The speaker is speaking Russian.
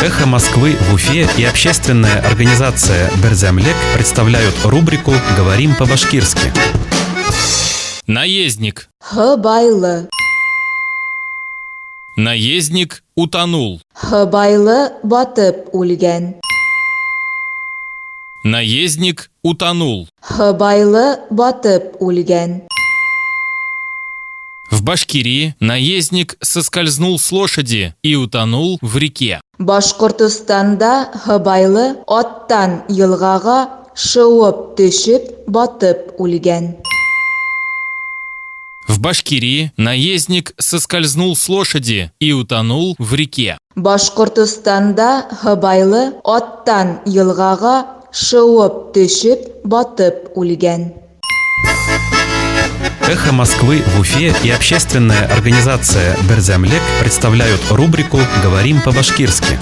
«Эхо Москвы» в Уфе и общественная организация «Берзямлек» представляют рубрику «Говорим по-башкирски». Наездник. Хыбайлы. Наездник утонул. Хыбайлы батып үлгән. Наездник утонул. Хыбайлы батып үлгән. В Башкирии наездник соскользнул с лошади и утонул в реке. Башкортостанда Хыбайлы аттан елгага шыуып төшеп батып үлгән. В Башкирии наездник соскользнул с лошади и утонул в реке. Башкортостанда Хыбайлы аттан елгага шыуып төшеп батып үлгән. «Эхо Москвы» в Уфе и общественная организация «Берзямлек» представляют рубрику «Говорим по-башкирски».